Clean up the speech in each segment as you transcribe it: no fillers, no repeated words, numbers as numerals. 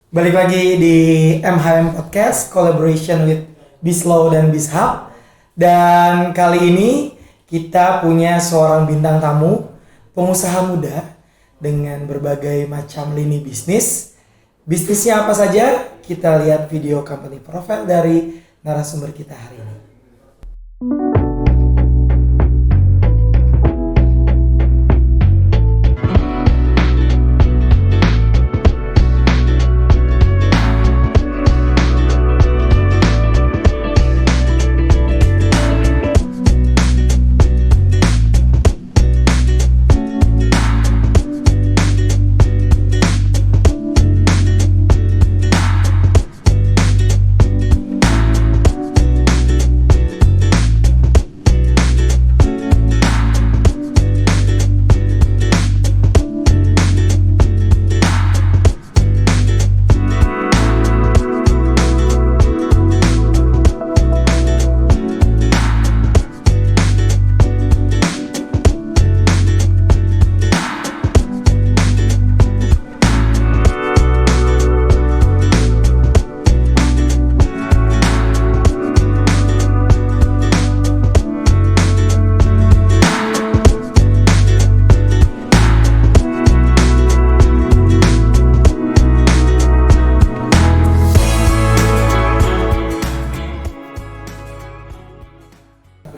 Balik lagi di MHM Podcast Collaboration with Bizlow dan Bizhub. Dan kali ini kita punya seorang bintang tamu, pengusaha muda dengan berbagai macam lini bisnis. Bisnisnya apa saja? Kita lihat video company profile dari narasumber kita hari ini.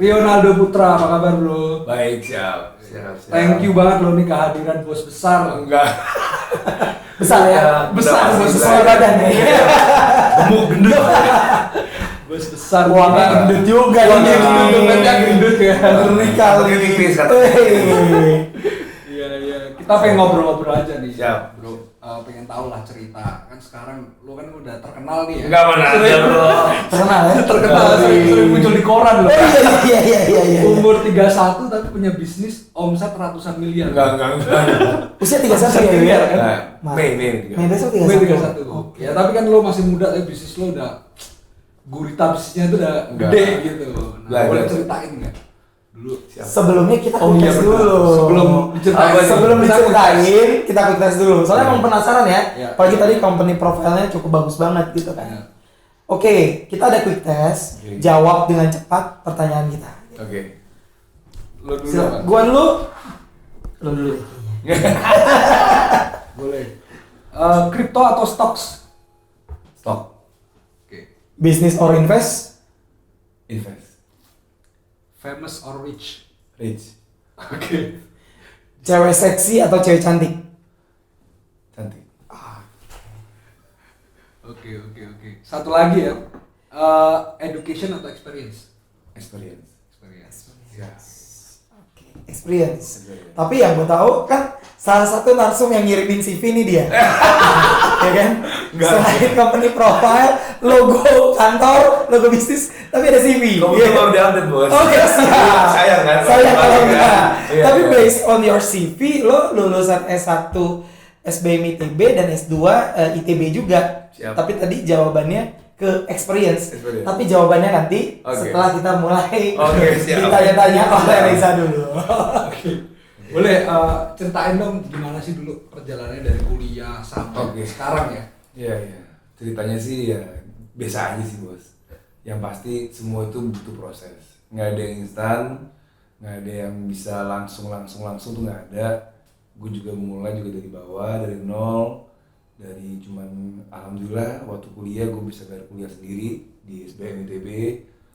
Rionaldo Putra, apa kabar bro? Baik, siap. Thank you banget lo nih kehadiran bos besar. Enggak. Besar ya? Besar, bos besar. Badan ya? Gemuk, gendut. Bos besar. Uangnya gendut juga Uangnya ini. dompetnya gendut ya. Ngeri kali. Pakai tipis, kata. Iya. Kita pengen ngobrol-ngobrol aja nih. Siap. Bro. Pengen tahu lah cerita. Kan sekarang lo kan udah terkenal nih ya. Enggak mana aja, Bro. Terkenal ya? Terkenal, sering muncul di koran lo. Iya. Umur 31 tapi punya bisnis omset ratusan miliar. Enggak. Usia 31 ya? Miliar kan? Nah, Mei. Mei besok 31. Gue 31. Ya tapi kan lo masih muda tapi bisnis lo udah gurita bisnisnya itu udah Enggak. gede gitu. Nah, Belajar. boleh ceritain nggak? Dulu Sebelumnya kita Oh iya, quick test betul. dulu. Sebelum diceritain, kita quick test dulu. Soalnya emang penasaran ya. Iya. Apalagi tadi company profile-nya cukup bagus banget gitu kan. Iya. Oke, kita ada quick test. Oke. Jawab dengan cepat pertanyaan kita. Oke. Lo dulu Sila, apa? gua dulu. Lo dulu deh. Boleh. Crypto atau stocks? Stop. Oke. Business or invest? Invest. Famous or rich? Rich. Oke. Cewek seksi atau cewek cantik? Cantik. Oke. Satu lagi ya. Education atau experience? Experience. Ya. Oke, experience. Experience. Tapi yang gue tahu kan salah satu narsum yang ngirimin CV nih dia. Ya kan? Enggak. Selain company profile, logo kantor, logo bisnis, tapi ada CV. Kamu Iya. tuh baru diupdate, Bos. Oke, siap. Sayang kan? Sayang kalau enggak. Iya, Tapi iya. based on your CV, lo lulusan S1 SBM ITB dan S2 ITB juga. Siap. Tapi tadi jawabannya ke experience. Experience. Tapi jawabannya nanti Oke. setelah kita mulai Oke, siap. ditanya-tanya oleh Siap. Reza dulu. Boleh ceritain dong gimana sih dulu perjalanannya dari kuliah sampai Oke. sekarang ya? Iya. Ceritanya sih ya biasa aja sih, Bos. Yang pasti semua itu butuh proses. Nggak ada yang instan, nggak ada yang bisa langsung tuh nggak ada. Gue juga mulai juga dari bawah, dari nol, dari cuman alhamdulillah waktu kuliah gue bisa bayar kuliah sendiri di SBM ITB.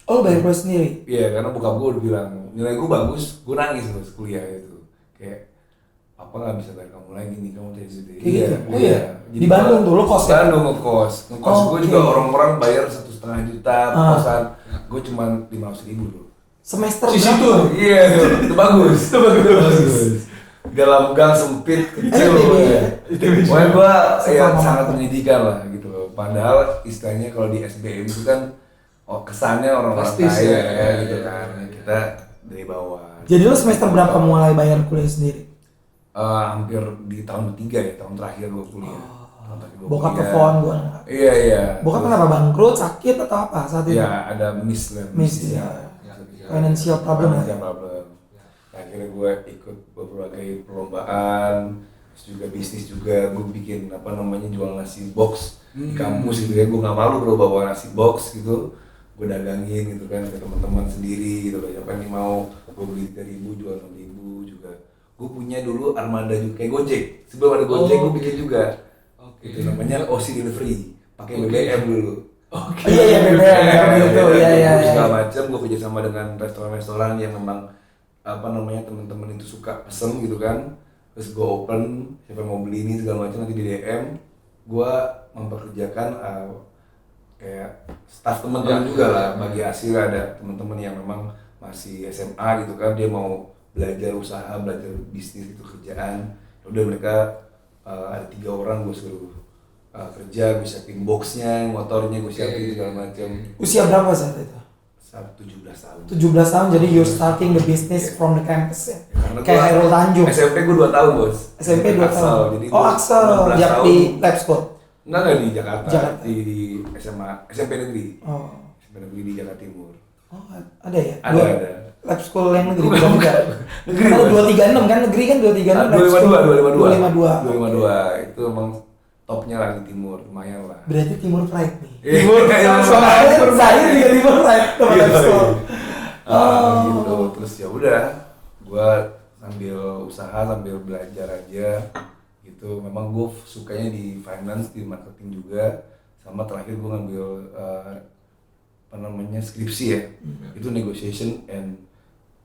Oh, bayar kuliah sendiri? Iya, karena bokap gue udah bilang nilai gue bagus, gue nangis Bos kuliah itu. Kayak apa nggak bisa bayar kamu lagi nih, kamu tes itu. Kayak gitu? Oh iya? Di Bandung tuh, lo kos ya? Bandung ngekos Oh, gue oke. juga orang-orang bayar 1,5 juta Ah. kosan, gue cuma 500.000 loh. Semester Di situ? berapa? Iya, itu bagus. Itu bagus. Dalam gang sempit kecil. ITB. Pokoknya gue ya Sama sangat mama. menyedihkan lah gitu loh. Padahal istilahnya kalau di SBM itu kan kesannya orang-orang Prestis kaya ya, gitu iya, kan. iya. Kita dari bawah. Jadi lo semester berapa mulai bayar kuliah sendiri? Hampir di tahun ketiga ya, tahun terakhir gue kuliah. Tahun terakhir gua Bokap kuliah. telepon gue. Iya. Bokap kenapa bangkrut, sakit atau apa saat itu? Ya ada miss lah. Miss, ya. ya. Financial problem. Financial problem. Akhirnya gue ikut berbagai perlombaan, terus juga bisnis juga. Gue bikin apa namanya jual nasi box di kampus gitu ya. Gue nggak malu kalau bawa nasi box gitu, gue dagangin gitu kan ke teman-teman sendiri gitu loh. Siapa yang mau gue beli 3.000 jual 6.000 juga. Gue punya dulu armada juga kayak Gojek. Sebelum ada Gojek gue bikin juga. Itu namanya OSI Delivery, pakai BBM dulu. Iya BBM gitu. Iya. Segala macam gue kerja sama dengan restoran-restoran yang memang apa namanya teman-teman itu suka pesen gitu kan. Terus gue open, siapa yang mau beli ini segala macam nanti di DM. Gue mempekerjakan kayak staff teman-teman juga lah. Bagi hasil ada teman-teman yang memang masih SMA gitu kan, dia mau belajar usaha, belajar bisnis itu kerjaan. Udah mereka ada 3 orang gue suruh kerja, gue siapin boxnya, motornya gue siapin segala macam. Usia berapa saat itu? 17 tahun. 17 tahun, jadi you're starting the business from the campus ya? Karena Kayak Hairul Tanjung. SMP gue 2 tahun bos. SMP 2 tahun. Jadi Axel, di Lab School? Enggak di Jakarta. Di SMA, SMP negeri. SMP negeri di Jakarta Timur. Oh ada ya? Ada. Lab School yang negeri bukan juga? Negeri ada 236 kan, negeri kan 236. 252. Itu emang topnya lah di Timur, lumayan lah. Berarti Timur Pride nih. Timur Soalnya saya juga Timur Pride teman Lab School. Gitu. Terus ya udah, gua sambil usaha sambil belajar aja gitu. Memang gue sukanya di finance, di marketing juga, sama terakhir gue ngambil apa namanya skripsi ya. Itu negotiation and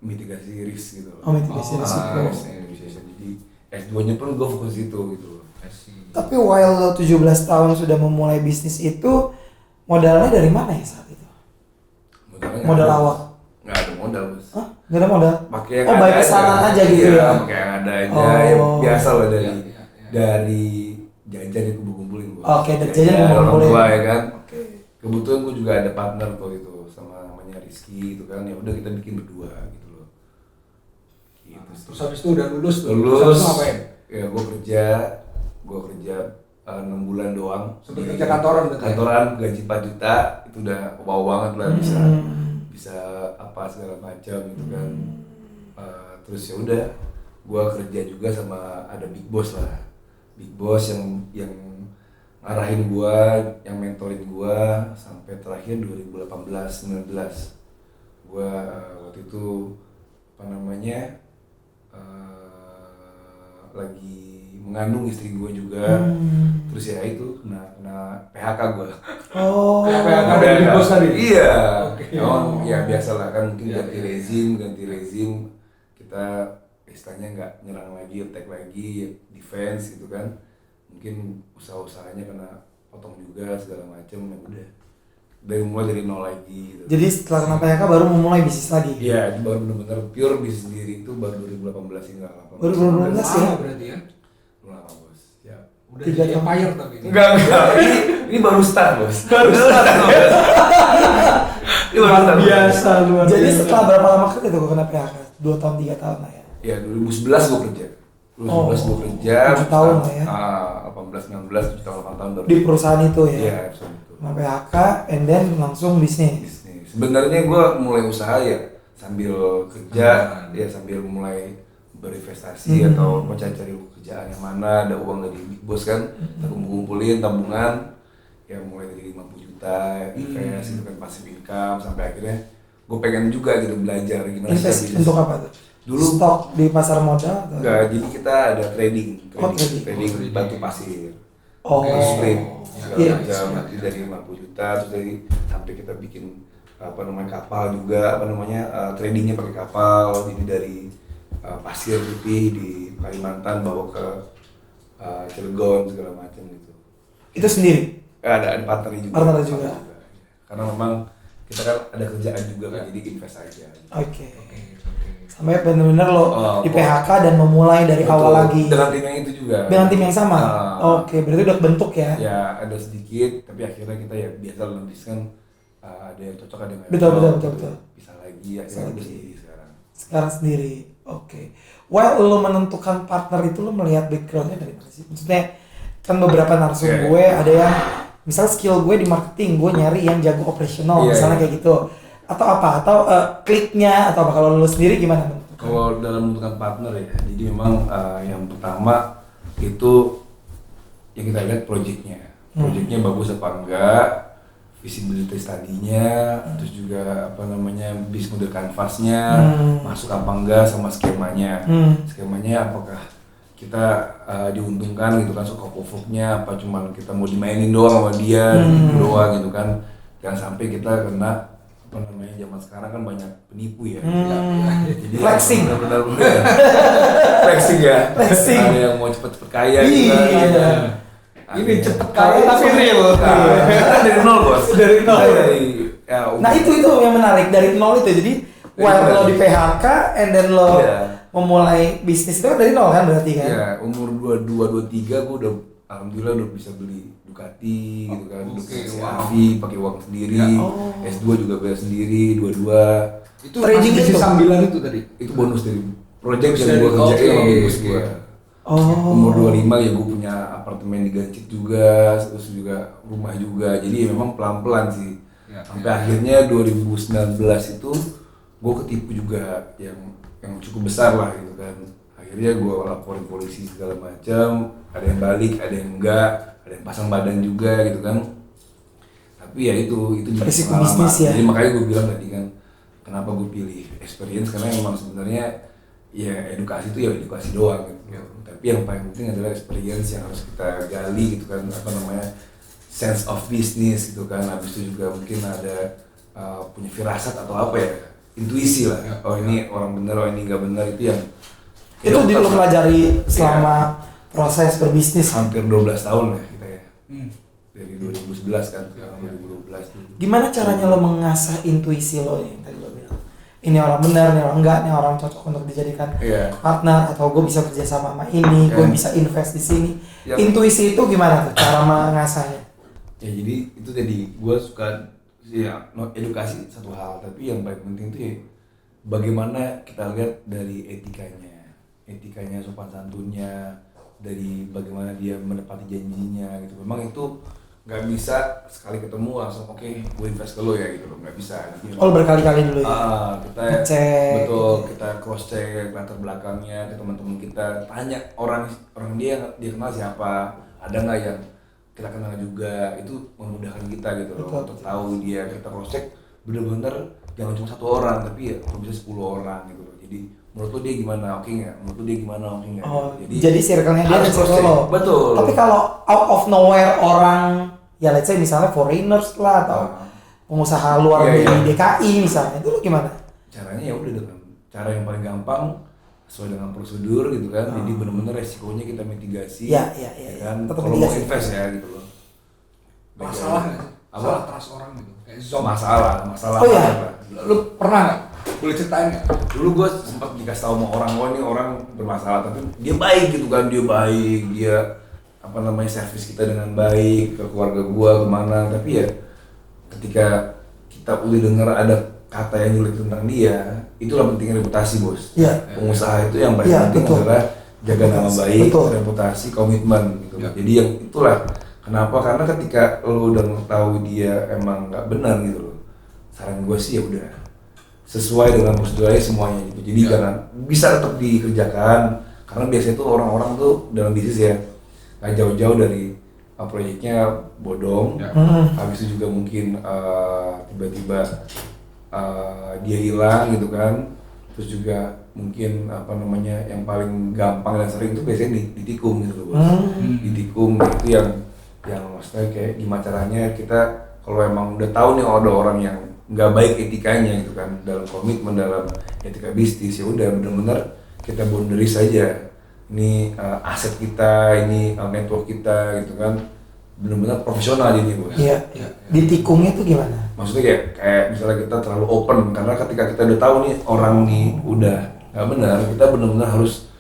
mitigasi risk gitu. Mitigasi risiko. Negotiation. Jadi S2-nya pun gue fokus itu gitu. Tapi while lo 17 tahun sudah memulai bisnis itu, modalnya dari mana ya saat itu? Modal awal? Nggak ada modal bos. Hah? Nggak ada modal? Pakai yang baik kesalahan aja gitu ya? Pakai yang ada aja, ya biasa lah dari jajan yang gue kumpulin bos. Oke, dari jajan yang orang kumpulin. tua ya kan. Kebetulan gue juga ada partner tuh itu sama namanya Rizky itu kan, ya udah kita bikin berdua gitu loh. Gitu. Terus habis itu udah lulus tuh. Lulus. Terus ngapain? Ya gue kerja 6 bulan doang. Sempet kerja kantoran berarti? Kantoran gaji 4 juta itu udah wow banget lah, bisa apa segala macam gitu kan. Terus ya udah gue kerja juga sama ada Big Boss lah. Big Boss yang ngarahin gue, yang mentorin gue sampai terakhir 2018-19. Gue waktu itu apa namanya lagi mengandung istri gue juga. Terus ya itu kena PHK gue. PHK dari bos tadi? Iya. Ya biasalah kan, mungkin ganti rezim kita istilahnya nggak nyerang lagi, attack lagi, defense gitu kan. Mungkin usaha-usahanya kena potong juga segala macam, ya udah dari nol lagi gitu. Jadi setelah kena PHK baru memulai bisnis lagi? Iya, itu baru benar-benar pure bisnis sendiri itu baru 2018 hingga 2018. Baru 2018 ya? Berarti ya? Lama bos, ya. Udah jadi empire tapi ini? Enggak. Ini baru start bos. Baru start bos. Ini baru start. Biasa luar. Jadi setelah berapa lama kerja tuh kena PHK? 2 tahun 3 tahun lah ya? Ya 2011 gue kerja. 2011 gue kerja. 7 tahun lah ya? 18, 19, 7 tahun, 8 tahun baru. Di perusahaan itu ya? Iya, perusahaan itu. Kena PHK, and then langsung bisnis? Sebenarnya gue mulai usaha ya sambil kerja, ya sambil mulai berinvestasi atau mau cari kerjaan yang mana ada uang dari Big Boss kan, kita kumpulin tabungan, ya mulai dari 50 juta, invest itu kan passive income, sampai akhirnya gue pengen juga gitu belajar gimana sih invest bisnis. untuk apa tuh? Dulu stok di pasar modal? Atau? Enggak, jadi kita ada trading Trading. batu pasir. Split. Segala macam, nanti dari 50 juta terus dari sampai kita bikin apa namanya kapal juga, apa namanya tradingnya pakai kapal, jadi dari pasir putih di Kalimantan bawa ke Cilegon segala macam gitu. Itu sendiri? Ada partnernya juga. Partner juga. Karena memang kita kan ada kerjaan juga kan, jadi invest aja. Oke. Sampai benar-benar lo di PHK dan memulai dari awal lagi. Dengan tim yang itu juga. Dengan tim yang sama. Oke, berarti udah bentuk ya? Ya ada sedikit, tapi akhirnya kita ya biasa dalam bisnis kan ada yang cocok, ada yang nggak Betul. Bisa lagi, akhirnya udah sendiri sekarang. Sekarang sendiri, oke. While lo menentukan partner itu lo melihat backgroundnya dari mana sih? Maksudnya kan beberapa narsum gue ada yang misal skill gue di marketing, gue nyari yang jago operasional, misalnya kayak gitu. Atau apa? Atau kliknya atau apa? Kalau lo sendiri gimana menentukan? Kalau dalam menentukan partner ya, jadi memang yang pertama itu yang kita lihat projectnya. Projectnya bagus apa enggak, visibility study-nya, terus juga apa namanya bis model canvas-nya, masuk apa enggak sama skemanya. Skemanya apakah kita diuntungkan gitu kan, scope of work-nya apa cuman kita mau dimainin doang sama dia doang gitu kan. Jangan sampai kita kena apa namanya zaman sekarang kan banyak penipu ya. Jadi Flexing. benar-benar flexing ya. Flexing. Ada yang mau cepet-cepet kaya gitu kan. Iya. Ini cepet kaya tapi real. Nah, dari nol bos. Dari nol. Nah itu yang menarik dari nol itu. Jadi while lo di PHK and then lo memulai bisnis itu kan dari nol kan berarti kan? Iya, umur 22 23 gue udah alhamdulillah udah bisa beli Ducati gitu kan, CR-V pakai uang sendiri, S2 juga bayar sendiri, dua-dua. Itu Trading masih itu? sambilan itu tadi. Itu bonus dari project Bonus yang dari gue kerjain sama bonus oke. gue. Oh. Umur 25 ya gue punya apartemen di Gancit juga, terus juga rumah juga. Jadi memang pelan-pelan sih. Ya, Sampai akhirnya 2019 itu gue ketipu juga yang cukup besar lah gitu kan. Akhirnya gue laporin polisi segala macam, ada yang balik, ada yang enggak, ada yang pasang badan juga gitu kan. Tapi ya itu jadi Risiko pengalaman. bisnis ya. Jadi makanya gue bilang tadi kan, kenapa gue pilih experience, karena memang sebenarnya ya edukasi itu ya edukasi doang gitu. Tapi yang paling penting adalah experience yang harus kita gali gitu kan, apa namanya sense of business gitu kan. Habis itu juga mungkin ada punya firasat atau apa ya, intuisi lah. Oh ini orang bener, oh ini nggak bener, itu yang Itu lo pelajari selama proses berbisnis. hampir 12 tahun ya kita ya. Dari 2011 kan sekarang 2012 tuh. Gimana caranya lo mengasah intuisi lo yang tadi lo bilang? Ini orang benar, ini orang enggak, ini orang cocok untuk dijadikan partner, atau gue bisa kerja sama ini, gue bisa invest di sini. Intuisi itu gimana tuh cara mengasahnya? Ya jadi itu tadi gue suka ya edukasi satu hal, tapi yang paling penting itu ya bagaimana kita lihat dari etikanya, sopan santunnya, dari bagaimana dia menepati janjinya gitu. Memang itu nggak bisa sekali ketemu langsung oke gue invest ke lo ya gitu loh, nggak bisa. Jadi, Berkali-kali dulu ya? Kita cek betul gitu. Kita cross check latar belakangnya ke teman-teman kita, tanya orang dia kenal siapa, ada nggak yang kita kenal juga, itu memudahkan kita gitu loh untuk tahu dia. Kita cross check bener-bener jangan cuma satu orang tapi ya kalau bisa 10 orang gitu loh. Jadi menurut lo dia gimana, oke nggak? Menurut lo dia gimana, oke nggak? Jadi circle-nya dia dan circle lo. Betul. Tapi kalau out of nowhere orang, ya let's say misalnya foreigners lah atau pengusaha luar dari DKI misalnya, itu lo gimana? Caranya ya udah dengan cara yang paling gampang sesuai dengan prosedur gitu kan. Jadi benar-benar resikonya kita mitigasi. Ya kan. tetap Kalau mau mitigasi. invest ya gitu loh. Masalah nggak sih? Apa? Masalah trust orang gitu. Kayak Zom. Masalah. Oh iya? apa? Lu pernah nggak? Boleh ceritain nggak? Dulu gue sempat dikasih tahu sama orang, oh ini orang bermasalah, tapi dia baik gitu kan, dia apa namanya servis kita dengan baik ke keluarga gue kemana. Tapi ya ketika kita udah dengar ada kata yang jelek tentang dia, itulah pentingnya reputasi bos. Iya. Pengusaha itu yang paling penting adalah jaga nama baik, reputasi, komitmen gitu. Jadi yang itulah kenapa, karena ketika lo udah tahu dia emang nggak benar gitu loh, saran gue sih ya udah sesuai dengan prosedurnya semuanya gitu. Jadi jangan, bisa tetap dikerjakan, karena biasanya tuh orang-orang tuh dalam bisnis ya nggak jauh-jauh dari proyeknya bodong. Habis itu juga mungkin tiba-tiba dia hilang gitu kan. Terus juga mungkin apa namanya yang paling gampang dan sering itu biasanya ditikung gitu loh bos. Ditikung, nah itu yang maksudnya kayak gimana caranya kita kalau emang udah tahu nih ada orang yang nggak baik etikanya gitu kan dalam komitmen, dalam etika bisnis, ya udah benar-benar kita boundary saja. Ini aset kita, ini network kita gitu kan, benar-benar profesional jadi bos. Iya. Ditikungnya tuh gimana? Maksudnya kayak misalnya kita terlalu open, karena ketika kita udah tahu nih orang nih udah nggak benar, kita benar-benar harus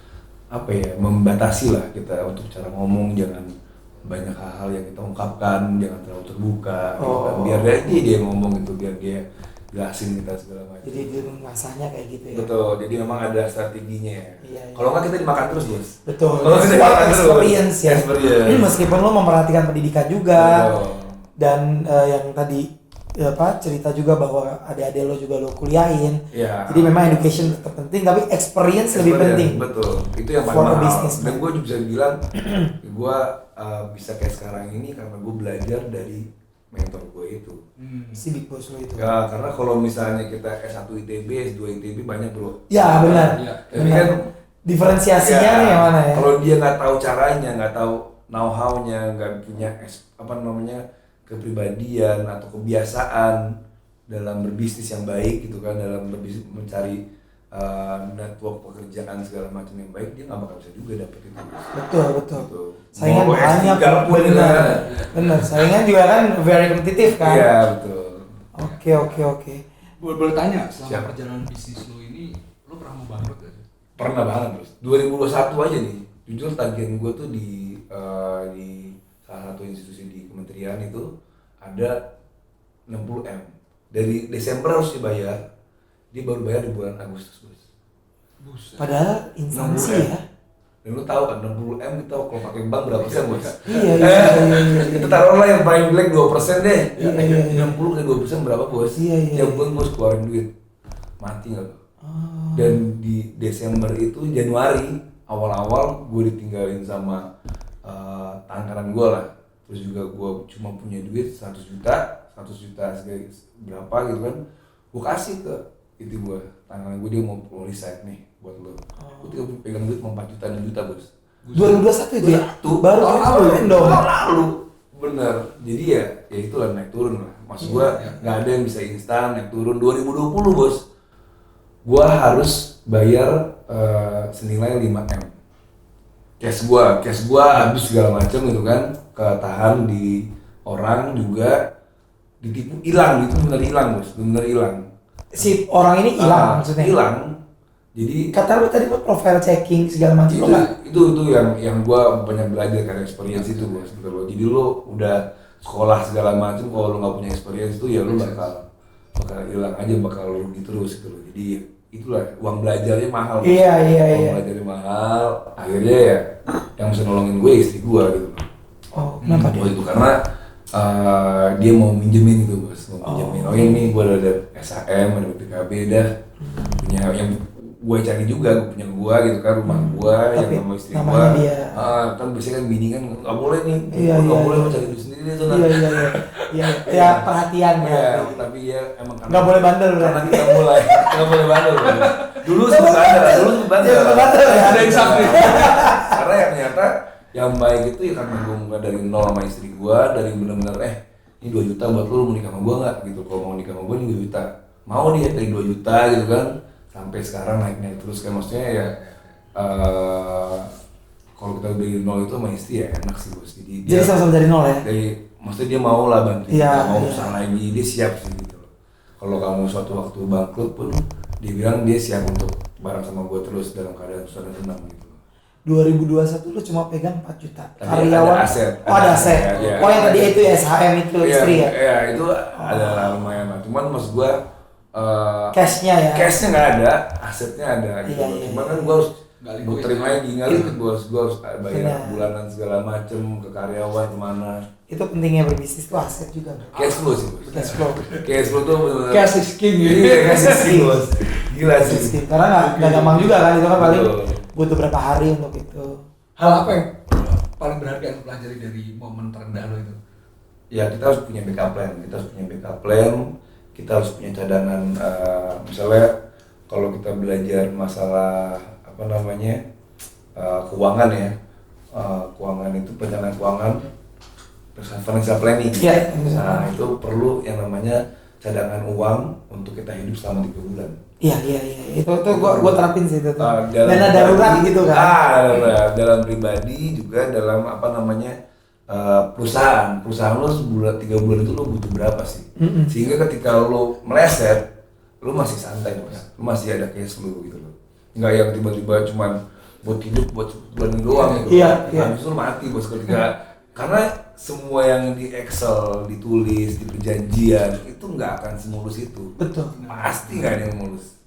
apa ya, membatasi lah kita untuk cara ngomong. Jangan banyak hal-hal yang kita ungkapkan, jangan terlalu terbuka gitu kan. Biar dia ngomong gitu, biar dia jelasin kita segala macam. Jadi dia mengasahnya kayak gitu ya. Betul, jadi memang ada strateginya. Iya. Kalau nggak kita dimakan terus bos. Betul. Kalau kita dimakan terus. Experience ya. Experience. Meskipun lo memperhatikan pendidikan juga. Betul. Dan yang tadi cerita juga bahwa adik-adik lo juga lo kuliahin. Ya. Jadi memang education tetap penting, tapi experience lebih penting. Betul, itu yang For a paling mahal. business, Dan man. gue juga bisa bilang, gue bisa kayak sekarang ini karena gue belajar dari mentor gue itu. Si big boss lo itu. Ya, karena kalau misalnya kita S1 ITB, S2 ITB banyak bro. Ya benar. Iya. Tapi Benar. kan Diferensiasinya ya, nih yang mana ya? kalau dia nggak tahu caranya, nggak tahu know-how-nya, nggak punya kepribadian atau kebiasaan dalam berbisnis yang baik gitu kan, dalam berbisnis mencari network pekerjaan segala macam yang baik, dia nggak bakal bisa juga dapet itu. Betul. Gitu. Saingan Mau banyak, S3 pun benar. ya. Benar. Saingan juga kan very kompetitif kan. Iya betul. Oke. Boleh tanya, selama Siap. perjalanan bisnis lo ini, lo pernah mau bangkrut gak sih? Pernah banget terus. 2021 aja nih, jujur tagihan gue tuh di salah satu institusi di kementerian itu ada 60M. Dari Desember harus dibayar, dia baru bayar di bulan Agustus bos. Buset. Padahal instansi 60M. ya. Dan lu tahu kan 60M kita kalau pakai bank berapa persen bos? Iya. Kita taruhlah yang paling jelek 2% deh. Iya. 60 ke 2% berapa bos? Iya. Tiap bulan bos keluarin duit. Mati nggak lo? Oh. Dan di Desember itu Januari awal-awal gue ditinggalin sama tangan kanan gue lah. Terus juga gue cuma punya duit 100 juta sebagai berapa gitu kan. Gue kasih ke itu gue, tangan kanan gue, dia mau resign nih buat lo. Gue tinggal pegang duit mau 4 juta 6 juta bos. 2021 itu ya? Tuh, Baru tahun kemarin dong. Tahun lalu. Bener. Jadi ya itulah naik turun lah. Maksud gue nggak ada yang bisa instan naik turun. 2020 bos, gue harus bayar senilai 5M. Cash gue habis segala macam gitu kan, ketahan di orang juga, ditipu, hilang gitu, bener hilang bos, bener hilang. Si orang ini hilang maksudnya. Hilang. Jadi Kata lu tadi lu profile checking segala macam itu lo nggak? itu yang gue banyak belajar karena experience itu bos gitu loh. Jadi lu udah sekolah segala macam, kalau lu nggak punya experience itu ya lu bakal hilang aja, bakal rugi terus gitu loh. Jadi itulah uang belajarnya mahal bos. Iya. Uang belajarnya mahal, akhirnya ya yang bisa nolongin gue istri gue gitu loh. Oh, kenapa dia? Oh itu karena dia mau minjemin gitu bos, mau minjemin. Oh ini gue ada SHM, ada BPKB dah, punya yang gue cari juga, gue punya gue gitu kan, rumah gue yang Tapi sama istri namanya gue. dia. Kan biasanya kan bini kan nggak boleh nih, Iya, nggak iya, boleh iya. mau cari duit sendiri tuh. Iya. Ya perhatian Ya, ya. tapi ya emang Nggak boleh bandel karena berarti. kita mulai nggak boleh bandel. Dulu sempat bandel, Iya, bandel ya. Ada yang sakit. Karena ya ternyata yang baik itu ya karena gue mulai dari nol sama istri gue, dari bener-bener ini 2 juta buat lu mau nikah sama gue nggak gitu. Kalau mau nikah sama gue ini 2 juta, mau dia dari 2 juta gitu kan, sampai sekarang naik terus kan. Maksudnya ya kalau kita dari nol itu sama istri ya enak sih bos. Jadi sama-sama dari nol ya. Maksudnya dia mau lah bantu, Iya, mau iya. usaha lagi, dia siap sih gitu loh. Kalau kamu suatu waktu bangkrut pun dia bilang dia siap untuk bareng sama gue terus dalam keadaan susah dan tenang gitu. 2021 lu cuma pegang 4 juta. Tapi Karyawan. ada aset. Oh, ada aset. Iya. Oh, yang tadi itu ya SHM itu istri ya. Iya, itu adalah lumayan lah. Cuman maksud gue Cashnya ya. cashnya nggak ada, asetnya ada gitu. Iya. Cuman kan gue harus Nggak liquid. muterin lagi, nggak liquid bos. Gue harus bayar Benar. bulanan segala macem ke karyawan kemana. Itu pentingnya berbisnis tuh aset juga. Cash flow sih bos. Cash flow. Cash flow tuh bener-bener. Cash is king gitu. Iya, cash is king bos. Gila sih. Karena nggak gampang juga kan, itu kan paling Betul. butuh berapa hari untuk itu. Hal apa yang paling berharga yang lo pelajari dari momen terendah lo itu? Ya kita harus punya backup plan, kita harus punya cadangan. Misalnya kalau kita belajar masalah keuangan ya, keuangan itu perencanaan keuangan, financial planning. Iya. Nah itu perlu yang namanya cadangan uang untuk kita hidup selama 3 bulan. Iya. Itu gua terapin sih itu tuh. Dalam Dana darurat pribadi- gitu kan. dalam pribadi juga dalam perusahaan lo sebulan 3 bulan itu lo butuh berapa sih? Sehingga ketika lo meleset, lo masih santai mas, lo masih ada cash flow gitu lo. Nggak yang tiba-tiba cuman buat hidup buat bulan doang gitu. Iya. Habis itu lo mati bos ketika karena semua yang di Excel ditulis di perjanjian itu nggak akan semulus itu. Betul. Pasti nggak ada yang mulus.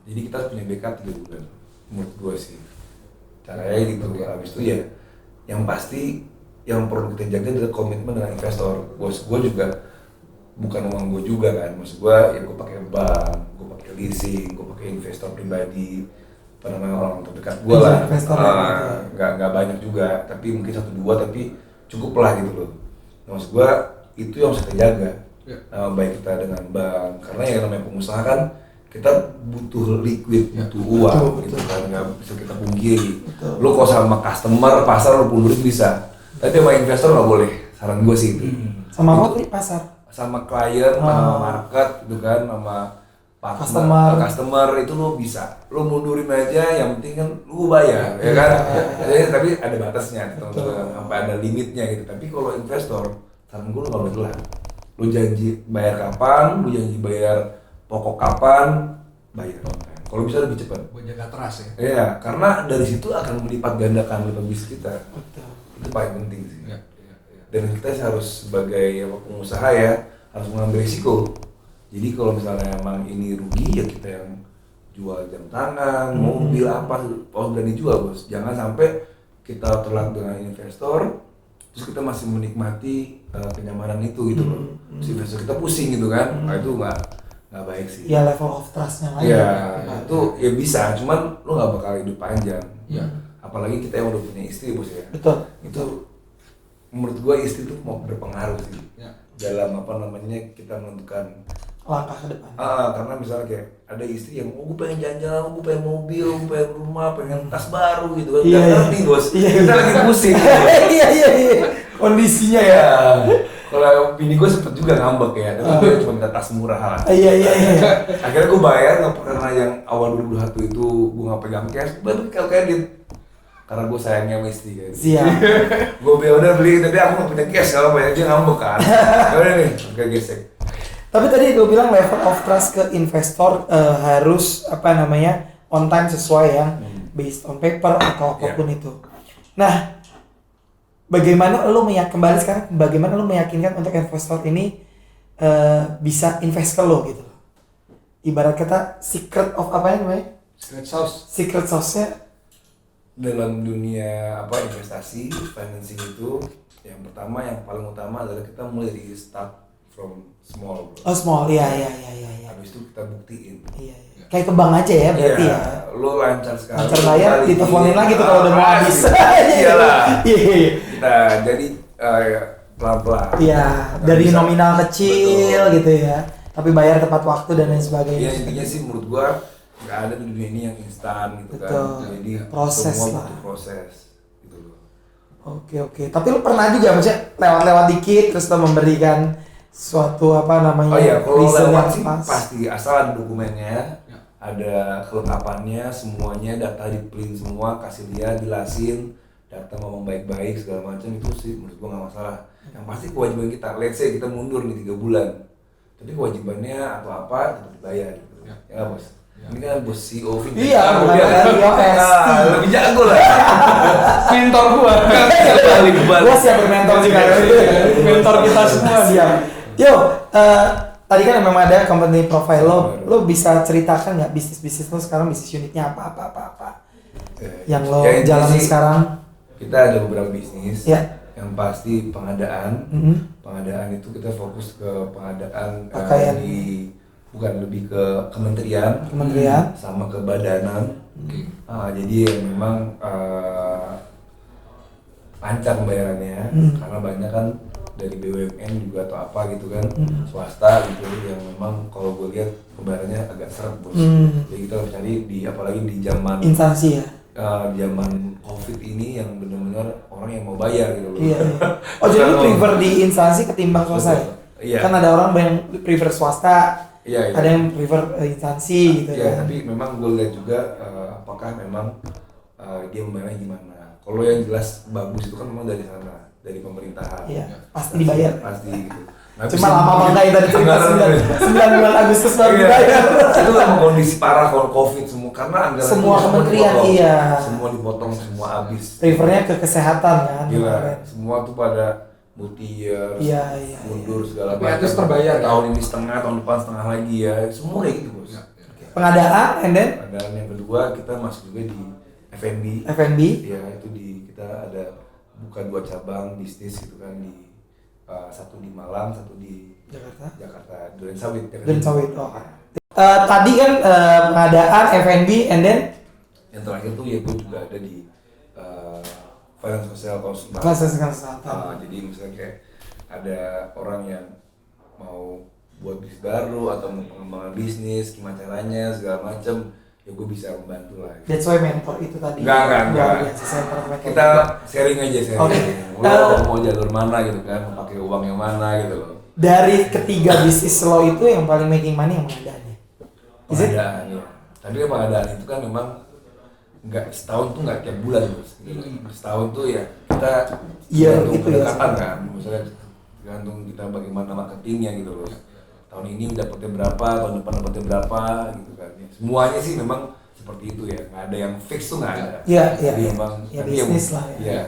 Jadi kita harus punya backup 3 bulan. Menurut gue sih. Caranya gitu. Habis itu ya, yang pasti yang perlu kita jaga adalah komitmen dengan investor. Bos gue juga bukan uang gue juga kan, maksud gue ya gue pakai bank, gue pakai leasing, gue pakai investor pribadi, apa namanya orang terdekat gue lah, Investor nggak banyak juga, tapi mungkin 1-2 tapi cukup lah gitu loh. Nah, maksud gue itu yang harus kita jaga, baik kita dengan bank, karena yang namanya pengusaha kan kita butuh liquid, butuh uang, gitu kan, nggak bisa kita pungkiri. Lo kalau sama customer pasar lo pun duit bisa, tapi sama investor nggak boleh. Saran gue sih itu. Sama apa tuh pasar? Sama klien, sama market, gitu kan, sama customer itu lo bisa, lo mundurin aja, yang penting kan lo bayar, ya kan. Tapi ada batasnya, sampai ada limitnya gitu. Tapi kalau investor, saran gue lo nggak boleh telat. Lo janji bayar kapan, lo janji bayar pokok kapan, bayar. Kalau bisa lebih cepat. Buat jaga trust ya. Iya, karena dari situ akan melipat gandakan lebih bisnis kita. Itu paling penting sih. Dan kita harus sebagai pengusaha ya harus mengambil risiko. Jadi kalau misalnya emang ini rugi ya kita yang jual jam tangan, mobil apa, harus berani jual bos. Jangan sampai kita terlalu dengan investor, terus kita masih menikmati kenyamanan itu gitu loh. Si investor kita pusing gitu kan, nah, itu nggak baik sih. Ya level of trustnya lagi. Ya itu ya bisa, cuman lo nggak bakal hidup panjang. Iya. Apalagi kita yang udah punya istri bos ya. Betul. Itu menurut gua istri tuh mau berpengaruh sih dalam apa namanya kita menentukan Langkah ke depan. karena misalnya kayak ada istri yang gue pengen jalan-jalan, gue pengen mobil, gue pengen rumah, pengen tas baru gitu kan. Iya, Gak ngerti bos, kita lagi pusing. Iya. Kondisinya ya. Ya, kalau bini gue sempet juga ngambek ya, tapi gue cuma minta tas murah lah. Iya. Akhirnya gue bayar nggak karena yang awal 2021 itu gue nggak pegang cash, baru kalau kredit. Karena gue sayangnya sama istri kan. Siap. Gue udah beli, tapi aku nggak punya cash, kalau bayar dia ngambek kan. Ya udah nih, kayak gesek. Tapi tadi gue bilang level of trust ke investor harus on time sesuai yang based on paper atau apapun itu. Nah, bagaimana lo meyakinkan untuk investor ini bisa invest ke lo gitu? Ibarat kata secret of secret sauce-nya Dalam dunia investasi, financing itu yang pertama, yang paling utama adalah kita mulai dari start from small bro. Oh small, iya. Habis itu kita buktiin. Iya. Kayak ke bank aja ya berarti ya. Lo lancar sekali. Lancar bayar, diteleponin lagi tuh kalau udah mau habis. Iyalah. Iya. Kita jadi pelan-pelan. Iya, dari Bisa. nominal kecil gitu ya. Tapi bayar tepat waktu dan lain sebagainya. Ya intinya sih menurut gua nggak ada di dunia ini yang instan gitu Betul. kan. Jadi Proses semua lah. butuh proses gitu loh. Oke. Tapi lu pernah juga maksudnya lewat dikit terus lo memberikan suatu Oh iya, kalau reason lewat yang sih pas. pasti asal ada dokumennya, ada kelengkapannya, semuanya data di print semua, kasih dia, jelasin, data ngomong baik-baik segala macam itu sih menurut gua nggak masalah. Yang pasti kewajiban kita, let's say kita mundur nih 3 bulan, tapi kewajibannya atau apa tetap dibayar gitu. Ya nggak bos? Ini kan bos CEO Vin. Iya, bukan dia kan CEO ST. lebih jago lah. Mentor gua. Balik. Gua siap bermentor juga. Mentor kita semua. Siap. Yo, tadi kan memang ada company profile lo bisa ceritakan nggak bisnis lo sekarang, bisnis unitnya apa yang lo Ya, intinya jalani sih, sekarang? Kita ada beberapa bisnis. Ya. Yang pasti pengadaan. Mhm. Pengadaan itu kita fokus ke pengadaan Pakaian. bukan lebih ke kementerian sama ke badanan. Jadi yang memang lancar pembayarannya karena banyak kan dari BUMN juga atau apa gitu kan, swasta gitu yang memang kalau gue lihat pembayarannya agak seret bos. Jadi kita harus cari apalagi di zaman Instansi ya. Zaman COVID ini yang benar-benar orang yang mau bayar gitu loh. Iya. Oh jadi lu prefer di instansi ketimbang swasta ya? Iya. Kan ada orang yang prefer swasta, Iya. ada yang prefer instansi gitu ya. ya. Tapi memang gue lihat juga apakah memang dia membayarnya gimana. Kalau yang jelas bagus itu kan memang dari sana, dari pemerintahan. Iya, pasti dibayar. Pasti gitu. Nah, Cuma lama banget yang tadi cerita 9 bulan Agustus baru Iya. dibayar. Itu memang kondisi parah kalau COVID semua karena anggaran Semua itu kementerian, dipotong. iya. Semua dipotong, semua habis. Prefernya ke kesehatan kan. Gila, kemarin. semua tuh pada multi-year, Iya. mundur segala Tapi at least terbayar, ya? Tahun ini setengah, tahun depan setengah lagi ya. Semua kayak gitu bos. Pengadaan and then Dan yang kedua kita masuk juga di F&B. F&B. Ya itu kita ada buka 2 cabang bisnis gitu kan di satu di Malang, satu di Jakarta, Duren Sawit. Duren Sawit. Oh. Tadi kan pengadaan F&B and then yang terakhir tuh ya gue juga ada di finance sosial konsumen. Jadi misalnya kayak ada orang yang mau buat bisnis baru atau mau pengembangan bisnis, gimana caranya segala macam, ya gue bisa membantu lah. That's why mentor itu tadi. Enggak. Kita sharing aja Okay. Lo mau jalur mana gitu kan, mau pakai uang yang mana gitu loh. Dari ketiga bisnis lo itu yang paling making money yang pengadaannya? Pengadaan ya. Tapi pengadaan itu kan memang nggak setahun tuh nggak tiap bulan bos. Setahun tuh ya kita gitu ya. Kapan kan, misalnya tergantung kita bagaimana marketingnya gitu loh. Tahun ini dapatnya berapa, tahun depan dapatnya berapa gitu kan. Semuanya sih memang seperti itu ya, nggak ada yang fix tuh nggak ada. Iya. Jadi memang Ya bisnis lah ya. Iya.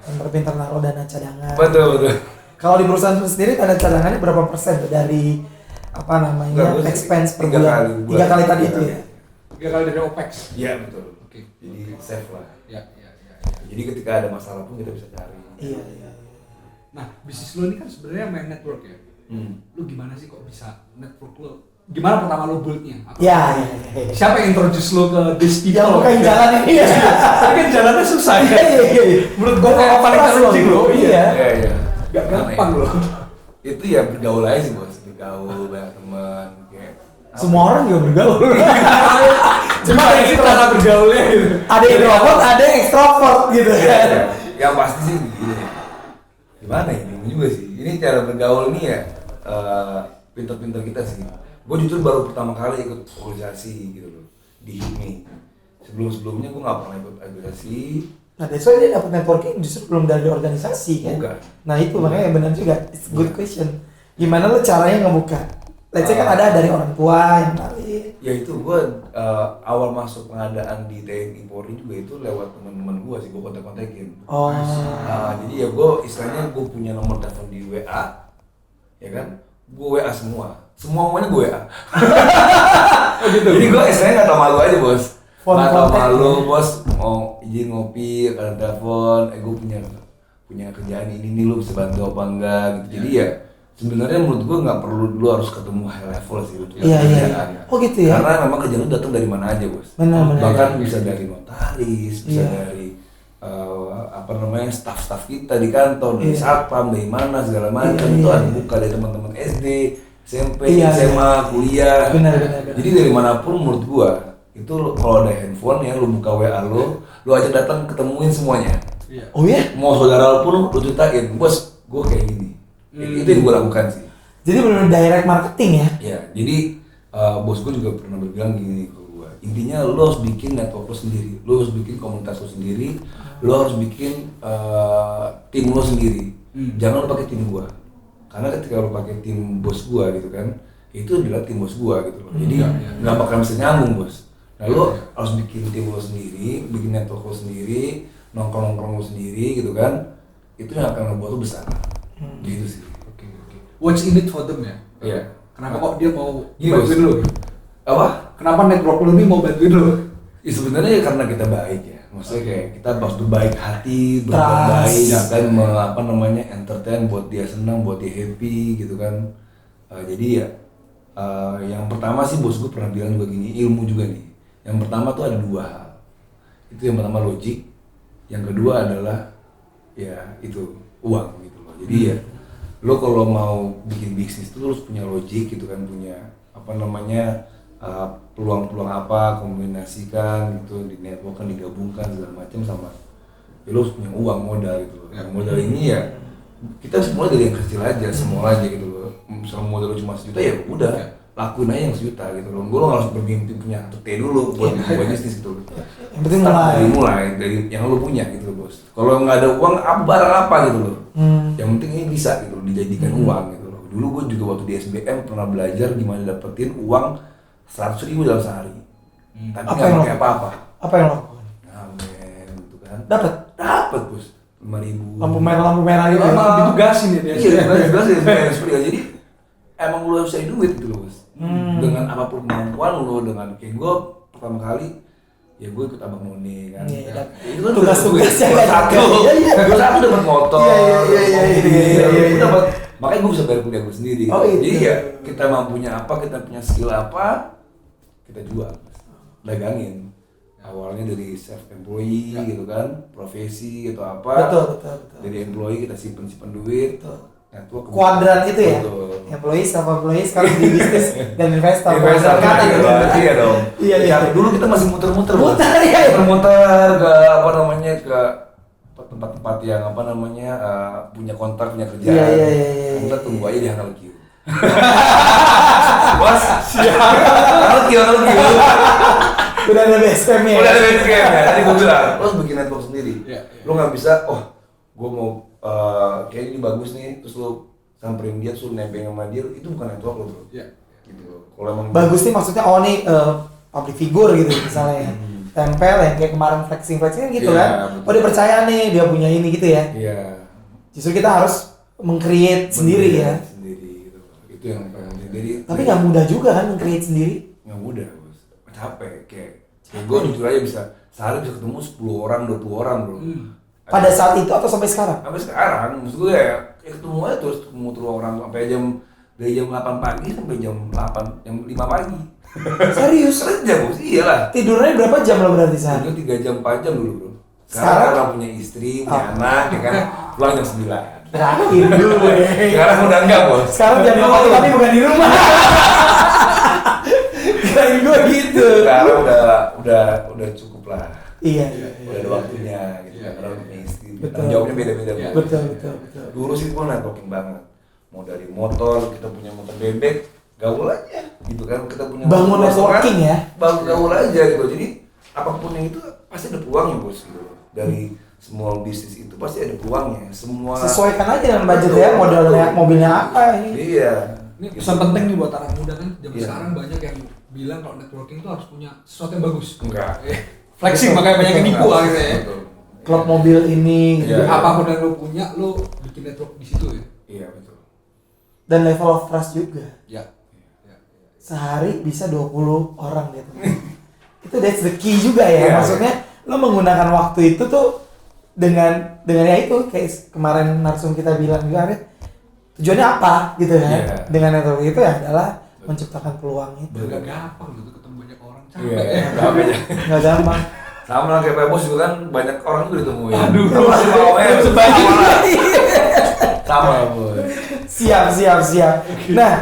Yang berpintar naruh dana cadangan. Betul. Kalau di perusahaan itu sendiri dana cadangannya berapa persen tuh dari expense per bulan? 3 kali tadi itu ya. 3 kali dari OPEX. Iya betul. Oke. Jadi safe lah. Ya. Jadi ketika ada masalah pun kita bisa cari. Iya. Nah, bisnis lo ini kan sebenarnya main network ya. Lu gimana sih kok bisa network lo? Gimana pertama lo build-nya? Iya. Siapa yang introduce lo ke this people? Yang bukan jalan ini ya. Tapi kan jalannya susah ya. Iya. Menurut gua kayak paling challenging lo. Iya. Iya. Gak gampang lo. Itu ya bergaul aja sih bos, bergaul banyak teman kayak Semua orang juga bergaul. Cuma ada sih cara bergaulnya gitu. Ada yang introvert, ada yang extrovert gitu kan. Yang pasti sih gini. Gimana ya? Ini juga sih. Ini cara bergaul nih ya pinter-pinter kita sih. Gue jujur baru pertama kali ikut organisasi gitu loh di HIPMI. Sebelumnya gue nggak pernah ikut organisasi. Nah, that's why dia dapat networking justru belum dari organisasi kan. Bukan. Nah itu makanya benar juga. It's a good question. Gimana lo caranya ngebuka? Let's say kan ada dari orang tua yang kenalin. Ya itu gue awal masuk pengadaan di TNI Polri juga itu lewat teman-teman gue sih, gue kontak-kontakin. Oh. Jadi ya gue istilahnya gue punya nomor telepon di WA, ya kan? Gue WA semuanya gue WA. Gitu. Jadi gue istilahnya nggak tau malu aja bos. Phone Nggak tau contact. malu bos, mau izin ngopi, ada telepon, gue punya kerjaan ini nih, lu bisa bantu apa enggak gitu. Jadi ya sebenarnya menurut gue nggak perlu dulu harus ketemu high level sih untuk Iya. kerjaan. Oh gitu ya. Karena memang kerjaan itu datang dari mana aja bos. Benar. Bahkan bisa dari notaris, bisa Iya. dari staff kita di kantor, dari satpam, dari mana segala macam itu ada buka dari teman-teman SD, SMP, SMA, kuliah. Benar. Jadi dari manapun menurut gua itu kalau ada handphone ya lu buka WA lu aja datang ketemuin semuanya. Iya. Oh ya? Mau saudara pun lu ceritain, bos gua kayak gini. Itu yang gua lakukan sih. Jadi benar direct marketing ya? Ya, jadi bos gue juga pernah berbilang gini ke gue. Intinya lo harus bikin network lo sendiri, lo harus bikin komunitas lo sendiri, lo harus bikin tim lo sendiri. Jangan lo pakai tim gue, karena ketika lo pakai tim bos gue gitu kan, itu adalah tim bos gue gitu loh. Jadi nggak bakal bisa nyambung bos. Nah lo harus bikin tim lo sendiri, bikin network lo sendiri, nongkrong lo sendiri gitu kan. Itu yang akan membuat lo besar. Gitu sih. Oke. What's in it for them ya? Iya. Kenapa kok dia mau Gini, bantuin Bos. lo? Apa? Kenapa network lo nih mau bantuin lo? Ya sebenarnya ya karena kita baik ya, maksudnya kayak kita harus berbaik hati, berbuat Trust. baik, dan entertain buat dia senang, buat dia happy gitu kan. Jadi ya yang pertama sih bos gue pernah bilang juga gini, ilmu juga nih. Yang pertama tuh ada 2 hal. Itu yang pertama logik, yang kedua adalah ya itu uang gitu loh. Jadi ya lo kalau mau bikin bisnis tuh lo harus punya logik gitu kan, punya peluang-peluang apa, kombinasikan gitu, di networkan, digabungkan segala macam sama ya lo harus punya uang modal gitu loh. Yang modal ini ya kita semua dari yang kecil aja, semua aja gitu loh. Misalnya modal lo cuma 1 juta ya udah lakuin aja yang 1 juta gitu loh. Gue lo harus bermimpi punya 1 T dulu buat buat bisnis gitu loh. Yang penting Start mulai. dari yang lo punya gitu loh bos. Kalau nggak ada uang barang apa gitu loh. Yang penting ini bisa gitu dijadikan uang gitu loh. Dulu gue juga waktu di SBM pernah belajar gimana dapetin uang 100.000 dalam sehari. Tapi Apa nggak yang pakai apa-apa. Apa yang lo lakukan? Ngamen gitu kan. Dapat Bos 5.000. lampu merah gitu. ya? Emang ditugasin ya dia? Iya, jelas ya. Jadi emang lu harus cari duit gitu loh bos. Dengan apapun kemampuan lu, dengan kayak gue pertama kali ya gue ikut Abang Noni kan. Iya, Itu kan tugas-tugasnya gue kan satu, juga. Iya, iya. gue satu dapat motor, Iya. gue dapat, makanya gue bisa bayar kuliah gue sendiri. Oh, itu. Jadi ya kita mampunya apa, kita punya skill apa, kita jual, dagangin. Awalnya dari self employee gitu kan, profesi atau apa. Betul. Dari employee kita simpen duit. Betul. Network Kuadran itu ya. Betul. Employee, self employee, sekarang di bisnis dan investor. Investor Kata iya, gitu. iya dong. Iya. Dulu kita masih muter-muter. Bos. Muter, iya. Muter-muter ke apa namanya, ke tempat-tempat yang apa namanya punya kontrak, punya kerjaan. Iya. Kita tunggu aja di Hanal Q. Bos, siap. Hanal Q. Udah ada BSM ya. Udah ada base camp ya. Tadi gue bilang, lo harus bikin network sendiri. Iya. Lo nggak bisa, gue mau kayak ini bagus nih, terus lo samperin dia, terus lo nempel sama dia, itu bukan network lo bro. Iya. Gitu. Kalau emang Bagus nih maksudnya nih public figure gitu misalnya ya. Tempel ya kayak kemarin flexing kan gitu Iya, kan. betul. Oh dia percaya nih dia punya ini gitu ya. Iya. Justru kita harus meng-create sendiri ya. Sendiri gitu. Itu yang paling penting. Jadi Tapi nggak mudah juga kan meng-create sendiri. nggak mudah, bos. Capek. Kayak gue jujur aja bisa sehari bisa ketemu 10 orang, 20 orang bro. Pada saat itu atau sampai sekarang? Sampai sekarang, maksud gue ya ketemu aja terus ketemu orang sampai dari jam 8 pagi sampai jam 5 pagi. Serius? Kerja bos, iyalah. Tidurnya berapa jam lo berarti sehari? Itu 3 jam 4 jam dulu bro. Sekarang? Sekarang karena punya istri, punya anak, ya kan pulang jam 9. Terakhir dulu Sekarang udah enggak bos. Sekarang jam 8 tapi bukan di rumah. Kirain gue gitu. Sekarang udah cukup lah. Iya. Udah ada waktunya gitu kan, karena udah punya istri. Betul. Tanggung jawabnya beda-beda. Iya. Bos. Betul. Dulu sih gue networking banget. Mau dari motor, kita punya motor bebek, gaul aja gitu kan. Kita punya Bangun motor networking restoran, ya. Bangun gaul aja gitu. Jadi apapun yang itu pasti ada peluangnya bos gitu. Dari small business itu pasti ada peluangnya. Semua Sesuaikan aja dengan budget ya, modalnya mobilnya apa ini. Iya. Ini Gitu. pesan penting nih buat anak muda kan. Zaman Iya. sekarang banyak yang bilang kalau networking tuh harus punya sesuatu yang bagus. Enggak. Flexing Betul, makanya banyak yang nipu betul. akhirnya ya. Betul. Klub mobil ini gitu. Iya. Apapun yang lo punya, lo bikin network di situ ya. Iya betul. Dan level of trust juga. Ya. Sehari bisa 20 orang gitu. Itu that's the key juga ya. Iya. Maksudnya lo menggunakan waktu itu tuh dengan ya itu kayak kemarin narsum kita bilang juga Arit, tujuannya apa gitu kan. Iya. Dengan network itu ya adalah menciptakan peluang itu. Gak gampang gitu ketemu banyak orang capek Iya. ya. Capek ya. Nggak gampang. Sama lah kayak Pak Bos juga kan banyak orang juga ditemuin. Aduh. Sama sih mau sama bos. Siap. Nah,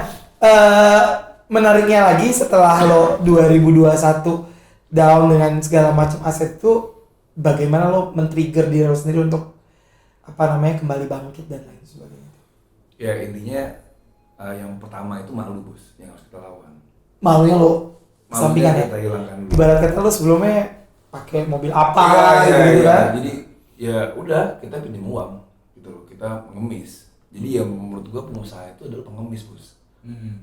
menariknya lagi setelah lo 2021 down dengan segala macam aset itu, bagaimana lo men-trigger diri lo sendiri untuk kembali bangkit dan lain sebagainya? Ya intinya yang pertama itu malu bos, yang harus kita lawan. Malunya lo sampingan ya. Kita hilangkan dulu. Ibarat kata lo sebelumnya pakai mobil apa Iya, gitu iya. kan? Jadi ya udah kita pinjam uang gitu loh, kita pengemis. Jadi ya menurut gua pengusaha itu adalah pengemis bos,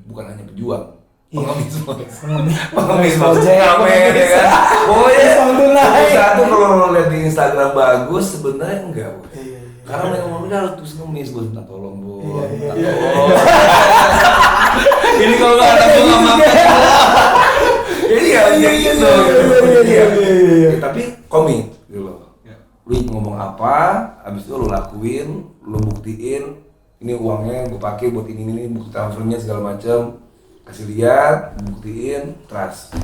bukan hanya pejuang. Iya. Pengemis bos. Pengemis. Pengemis bos. Ojek, Ngamen ya pengemis. kan. Pokoknya Uang tunai. pengusaha tuh kalau lo lihat di Instagram bagus sebenarnya enggak bos. Iya. Karena mereka ngomongnya harus terus ngemis bos, minta tolong bos, Iya. minta tolong. Ini kalau nggak ada gue nggak makan. Jadi ya gitu. Iya. Ya, tapi komit gitu loh. Ya. Lu ngomong apa, abis itu lu lakuin, lu buktiin. Ini uangnya gue pakai buat ini bukti transfernya segala macam. Kasih lihat, buktiin, trust.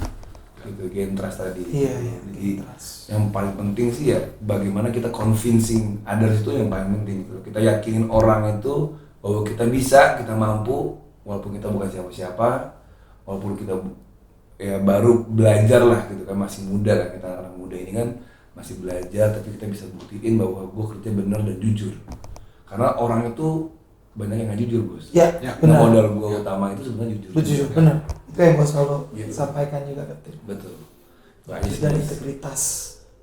Gitu, gain trust tadi. Iya. Jadi yang paling penting sih ya bagaimana kita convincing others itu yang paling penting gitu. Kita yakinin orang itu bahwa kita bisa, kita mampu walaupun kita bukan siapa-siapa, walaupun kita ya baru belajar lah gitu kan, masih muda kan, kita anak muda ini kan masih belajar, tapi kita bisa buktiin bahwa gue kerja benar dan jujur. Karena orang itu banyak yang nggak jujur bos. Ya, Ya, benar. Modal gue utama itu sebenarnya jujur. Lu jujur, benar. Itu yang gue selalu Gitu. sampaikan juga ke tim. Betul. Bagus, Dan bos. integritas.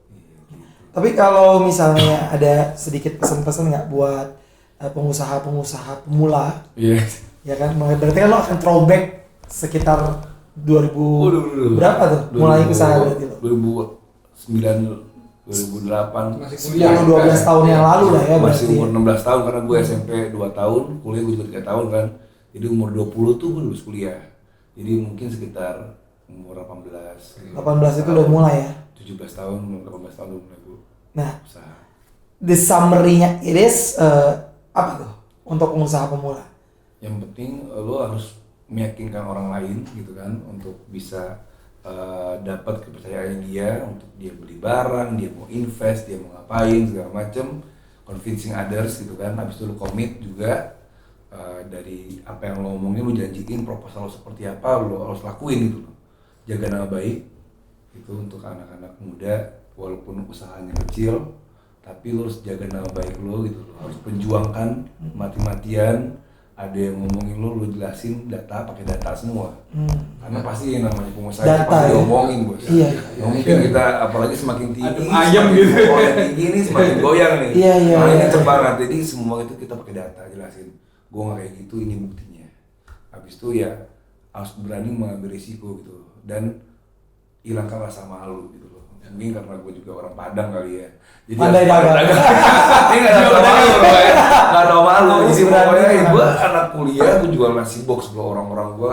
Iya, gitu. Tapi kalau misalnya ada sedikit pesan-pesan nggak buat pengusaha-pengusaha pemula, Iya. ya kan? Berarti kan lo akan throwback sekitar 2000 Waduh. berapa tuh? Mulai usaha berarti lo? 2009, 2008. Masih kuliah. 10-12 tahun yang lalu lah ya Masih berarti. umur 16 tahun karena gue SMP 2 tahun, kuliah gue juga 3 tahun kan. Jadi umur 20 tuh gue lulus kuliah. Jadi mungkin sekitar umur 18. 18 itu udah mulai ya? 17 tahun, 18 tahun udah mulai gue Nah, usaha. the summary-nya it is apa tuh untuk pengusaha pemula? Yang penting lo harus meyakinkan orang lain gitu kan untuk bisa dapat kepercayaan dia untuk dia beli barang, dia mau invest, dia mau ngapain segala macem, convincing others gitu kan. Habis itu lo komit juga dari apa yang lo omongin, lo janjiin proposal lo seperti apa, lo harus lakuin gitu lo. Jaga nama baik itu untuk anak-anak muda walaupun usahanya kecil, tapi lo harus jaga nama baik lo gitu lo. Harus perjuangkan mati-matian. Ada yang ngomongin lo jelasin data, pakai data semua. Karena pasti yang namanya pengusaha itu Data, pasti ya? diomongin bos. Iya. Nggak mungkin kita apalagi semakin tinggi, Adem ayem gitu. semakin tinggi nih semakin goyang nih. Iya, iya, Nah, ini iya. cepet banget. Jadi semua itu kita pakai data jelasin. Gue nggak kayak gitu, ini buktinya. Habis itu ya harus berani mengambil risiko gitu dan hilangkan rasa malu gitu loh. Mungkin karena gue juga orang Padang kali ya. Jadi Pandai harus dagang. ini nggak ada malu, nggak ada malu. Harus Jadi berani pokoknya dagang. gue anak kuliah, gue jual nasi box loh orang-orang gue,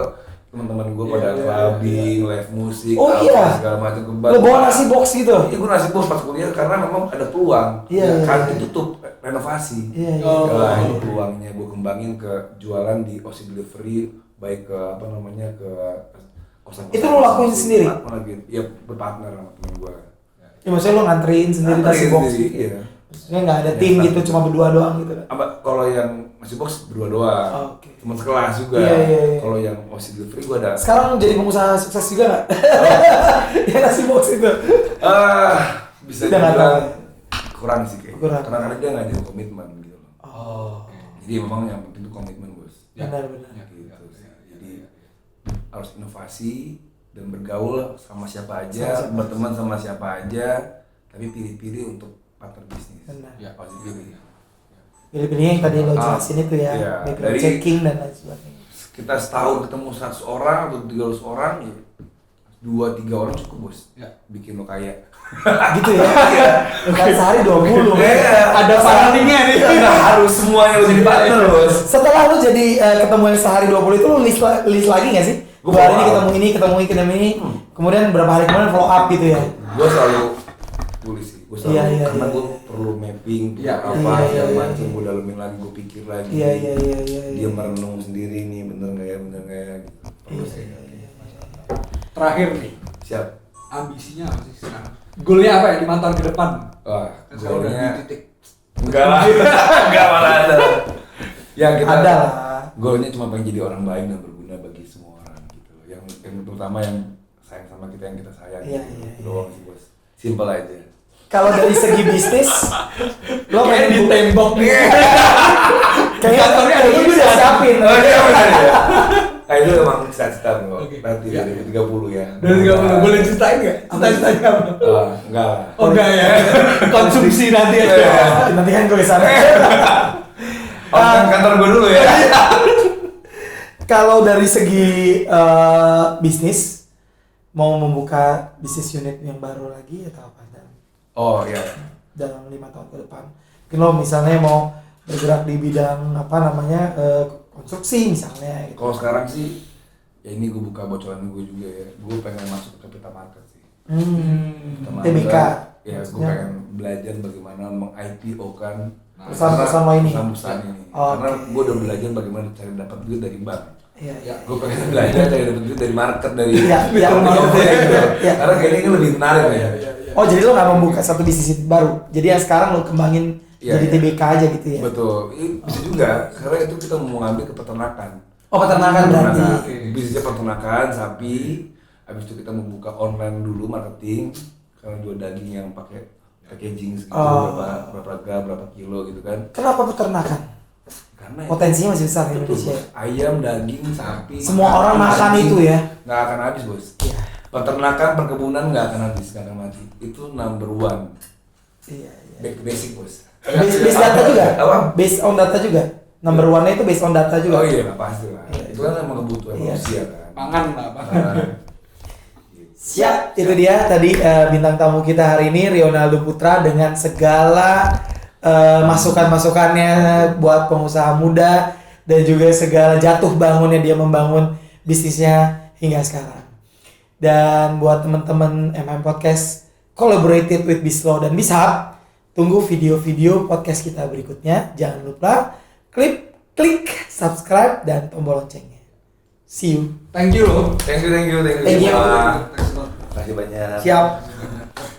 teman-teman gue pada clubbing, live musik, Oh, apa, iya? segala macam kembar. Lo bawa nasi box gitu? Iya, gue nasi box pas kuliah karena memang ada peluang. Iya, iya, Kan iya. tutup renovasi. Iya, iya. Oh. Nah, itu peluangnya gue kembangin ke jualan di OSI Delivery, baik ke apa namanya ke kosan-kosan. Itu lo lakuin sendiri? Iya, berpartner sama temen gue. Ya maksudnya lo nganterin sendiri nasi box Sendiri, gitu? iya. Maksudnya nggak ada tim Iya, gitu, cuma berdua doang gitu kan? Apa kalau yang nasi box berdua doang, Oh, oke. teman sekelas juga. Iya, iya, iya. Kalau yang OSI Delivery gue ada. Sekarang jadi pengusaha sukses juga nggak? Ya nasi box itu? Bisa Udah nggak dibilang tahu. kurang sih kayaknya. Kurang. Karena kadang dia nggak jadi komitmen gitu loh. Oh, Jadi memang yang penting itu komitmen bos. benar-benar. Ya, gitu sih. Jadi harus inovasi dan bergaul sama siapa aja, Sama siapa berteman sama siapa aja, tapi pilih-pilih untuk partner bisnis. Benar. Ya. Pasti pilih. Pilih-pilih yang tadi lo jelasin itu ya, Iya. background Dari- checking dan lain sebagainya. Kita setahun ketemu 100 orang atau 300 orang, ya 2-3 orang cukup bos. Ya. Bikin lo kaya. Gitu ya? Bukan sehari 20 ya? Iya. Ada Fundingnya nih. Nggak harus semuanya lo jadi partner bos. Setelah lu jadi ketemu yang sehari 20 itu lu list lagi nggak sih? Gua Gua hari ini follow up. ketemu ini, ketemu ini, kemudian berapa hari kemudian follow up gitu ya? Gue selalu tulis sih, gue selalu Iya, iya, karena iya, gue iya. perlu mapping, Iya, apa iya, iya, segala iya, macam, iya. gue dalemin lagi, gue pikir lagi. Iya, iya, iya, iya. Dia merenung sendiri nih, bener nggak ya, bener nggak ya, gitu. Terus Iya, ya, iya, oke. Terakhir nih, Siap. ambisinya apa sih sekarang? Goalnya apa ya 5 tahun ke depan? Wah, Kan sekarang udah di goalnya titik. enggak lah, enggak malah ada. Yang kita Ada lah. goalnya cuma pengen jadi orang baik dan berguna bagi semua orang gitu loh. Yang terutama yang sayang sama kita, yang kita sayang. Iya, gitu. iya, Itu doang sih bos. Simple aja. Kalau dari segi bisnis, lo Kayak pengen di tembok nih. kayaknya lu udah siapin. Oh iya benar ya. Nah itu emang cita-cita kok. Oke. Nanti Ya. 2030 ya. Dari 30 boleh ceritain nggak? Cita-citanya apa? Enggak lah. Oh enggak ya, konsumsi nanti Iya. aja. Nanti kan gue kesana. Oh, kan kantor gue dulu ya. Kalau dari segi bisnis, mau membuka bisnis unit yang baru lagi atau apa? Oh iya. Dalam 5 tahun ke depan. Mungkin lo misalnya mau bergerak di bidang apa namanya konstruksi misalnya gitu. Kalau sekarang sih ya ini gue buka bocoran gue juga ya. Gue pengen masuk ke capital market sih. Capital market, TBK. Ya gue Maksudnya? pengen belajar bagaimana meng-IPO kan Perusahaan-perusahaan lo ini. perusahaan ini. Oh, Karena oke. gue udah belajar bagaimana cari dapat duit dari bank. Iya, iya. Gue pengen belajar cari dapat duit dari market dari Iya, iya, iya. Karena kayaknya ini lebih menarik ya. Oh jadi lo nggak membuka satu bisnis baru. Jadi yang sekarang lo kembangin Iya, jadi iya. TBK aja gitu ya. Betul, ini bisa juga karena itu kita mau ngambil ke peternakan. Oh peternakan berarti. Peternakan. Bisnisnya peternakan sapi. Habis itu kita membuka online dulu marketing karena jual daging yang pakai packaging segitu Oh. berapa gram berapa kilo gitu kan. Kenapa peternakan? Karena Potensinya masih besar di betul, Indonesia. bos. Ayam, daging, sapi. Semua orang makan anjing, itu ya? Nggak akan habis bos. Iya. Peternakan perkebunan nggak akan habis, nggak akan mati. Itu number one. Iya, iya. Back to basic bos. Based data juga? Apa? Based on data juga? Number one-nya itu based on data juga? Oh iya, pasti lah. Iya. Itu kan emang kebutuhan Iya. manusia kan. Pangan lah, pangan. Nah, Siap, itu dia tadi bintang tamu kita hari ini Rionaldo Putra dengan segala masukan-masukannya buat pengusaha muda dan juga segala jatuh bangunnya dia membangun bisnisnya hingga sekarang. Dan buat teman-teman MM Podcast collaborated with Bislo dan Bishub. Tunggu video-video podcast kita berikutnya. Jangan lupa klik subscribe dan tombol loncengnya. See you. Thank you loh. Thank you. Thank you. semua. Thanks a lot. Terima kasih banyak. Siap.